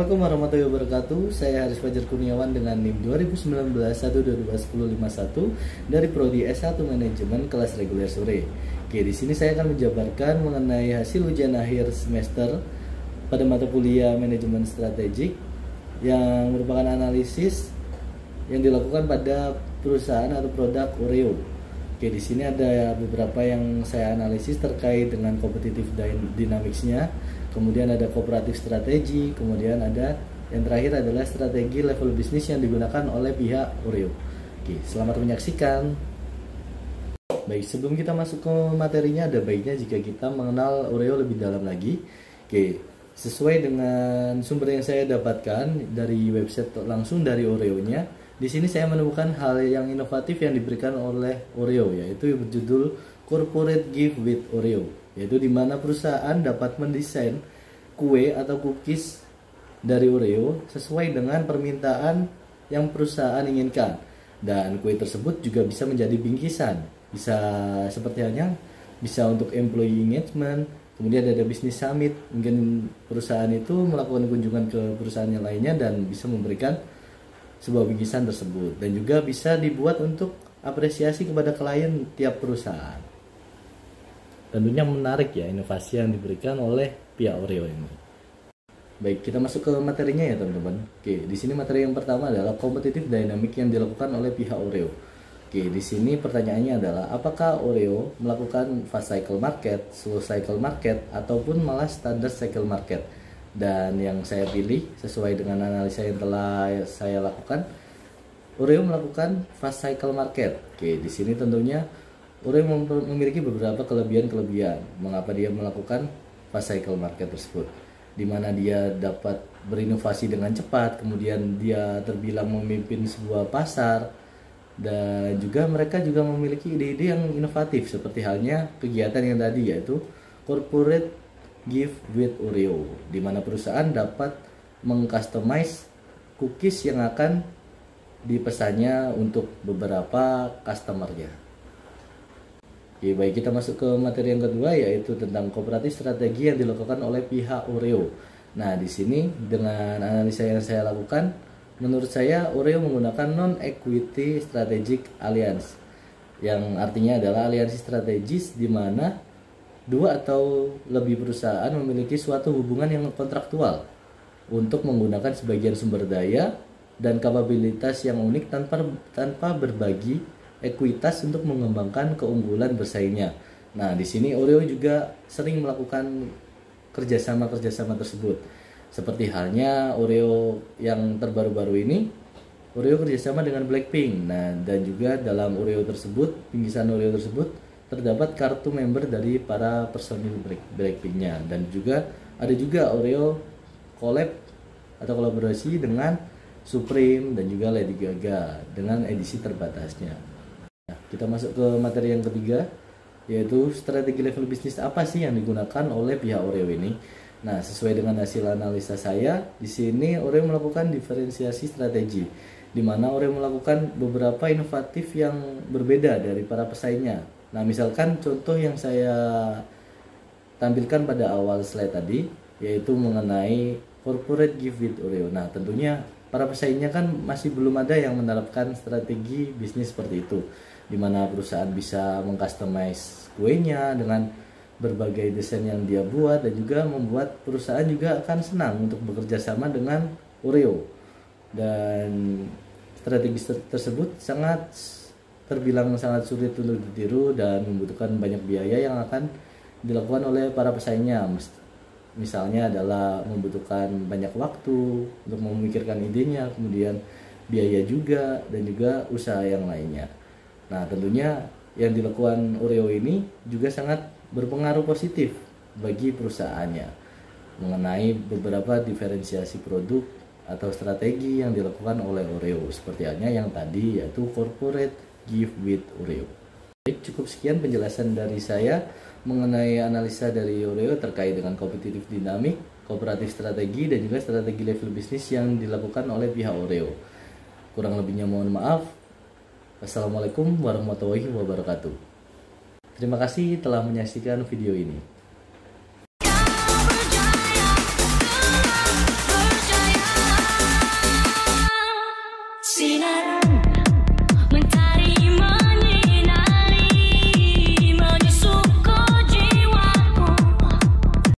Assalamualaikum warahmatullahi wabarakatuh. Saya Haris Fajar Kurniawan dengan NIM 2019-122-1051 dari Prodi S1 Manajemen kelas reguler sore. Oke, di sini saya akan menjabarkan mengenai hasil ujian akhir semester pada mata kuliah Manajemen Strategik yang merupakan analisis yang dilakukan pada perusahaan atau produk Oreo. Oke, di sini ada beberapa yang saya analisis terkait dengan competitive dynamics-nya. Kemudian ada kooperatif strategi, kemudian ada yang terakhir adalah strategi level bisnis yang digunakan oleh pihak Oreo. Oke, selamat menyaksikan. Baik, sebelum kita masuk ke materinya, ada baiknya jika kita mengenal Oreo lebih dalam lagi. Oke, sesuai dengan sumber yang saya dapatkan dari website langsung dari Oreo-nya, di sini saya menemukan hal yang inovatif yang diberikan oleh Oreo, yaitu berjudul Corporate Gift with Oreo, yaitu di mana perusahaan dapat mendesain kue atau cookies dari Oreo sesuai dengan permintaan yang perusahaan inginkan. Dan kue tersebut juga bisa menjadi bingkisan, bisa seperti halnya bisa untuk employee engagement, kemudian ada business summit, mungkin perusahaan itu melakukan kunjungan ke perusahaan yang lainnya dan bisa memberikan sebuah bingkisan tersebut, dan juga bisa dibuat untuk apresiasi kepada klien tiap perusahaan. Tentunya menarik ya inovasi yang diberikan oleh pihak Oreo ini. Baik, kita masuk ke materinya ya teman-teman. Oke, di sini materi yang pertama adalah competitive dynamic yang dilakukan oleh pihak Oreo. Oke, di sini pertanyaannya adalah apakah Oreo melakukan fast cycle market, slow cycle market, ataupun malah standard cycle market? Dan yang saya pilih sesuai dengan analisa yang telah saya lakukan, Oreo melakukan fast cycle market. Oke, di sini tentunya Oreo memiliki beberapa kelebihan mengapa dia melakukan fast cycle market tersebut, di mana dia dapat berinovasi dengan cepat, kemudian dia terbilang memimpin sebuah pasar, dan juga mereka juga memiliki ide-ide yang inovatif seperti halnya kegiatan yang tadi, yaitu corporate gift with Oreo, di mana perusahaan dapat mengcustomize cookies yang akan dipesannya untuk beberapa customernya. Oke, baik, kita masuk ke materi yang kedua, yaitu tentang kooperatif strategi yang dilakukan oleh pihak Oreo. Nah, di sini dengan analisa yang saya lakukan, menurut saya Oreo menggunakan non-equity strategic alliance, yang artinya adalah aliansi strategis di mana dua atau lebih perusahaan memiliki suatu hubungan yang kontraktual untuk menggunakan sebagian sumber daya dan kapabilitas yang unik tanpa berbagi ekuitas untuk mengembangkan keunggulan bersaingnya. Nah, di sini Oreo juga sering melakukan kerjasama tersebut. Seperti halnya Oreo yang terbaru-baru ini, Oreo kerjasama dengan Blackpink. Nah, dan juga dalam Oreo tersebut, bingkisan Oreo tersebut terdapat kartu member dari para personil Blackpinknya. Dan juga ada juga Oreo collab atau kolaborasi dengan Supreme dan juga Lady Gaga dengan edisi terbatasnya. Kita masuk ke materi yang ketiga, yaitu strategi level bisnis apa sih yang digunakan oleh pihak Oreo ini. Nah, sesuai dengan hasil analisa saya, di sini Oreo melakukan diferensiasi strategi, di mana Oreo melakukan beberapa inovatif yang berbeda dari para pesaingnya. Nah, misalkan contoh yang saya tampilkan pada awal slide tadi, yaitu mengenai corporate gift with Oreo. Nah, tentunya para pesaingnya kan masih belum ada yang menerapkan strategi bisnis seperti itu, di mana perusahaan bisa mengcustomize kuenya dengan berbagai desain yang dia buat, dan juga membuat perusahaan juga akan senang untuk bekerja sama dengan Oreo. Dan strategi tersebut terbilang sangat sulit untuk ditiru dan membutuhkan banyak biaya yang akan dilakukan oleh para pesaingnya. Misalnya adalah membutuhkan banyak waktu untuk memikirkan idenya, kemudian biaya juga, dan juga usaha yang lainnya. Nah, tentunya yang dilakukan Oreo ini juga sangat berpengaruh positif bagi perusahaannya mengenai beberapa diferensiasi produk atau strategi yang dilakukan oleh Oreo, seperti halnya yang tadi, yaitu corporate gift with Oreo. Baik, cukup sekian penjelasan dari saya mengenai analisa dari Oreo terkait dengan kompetitif dinamik, kooperatif strategi, dan juga strategi level bisnis yang dilakukan oleh pihak Oreo. Kurang lebihnya mohon maaf. Wassalamualaikum warahmatullahi wabarakatuh. Terima kasih telah menyaksikan video ini.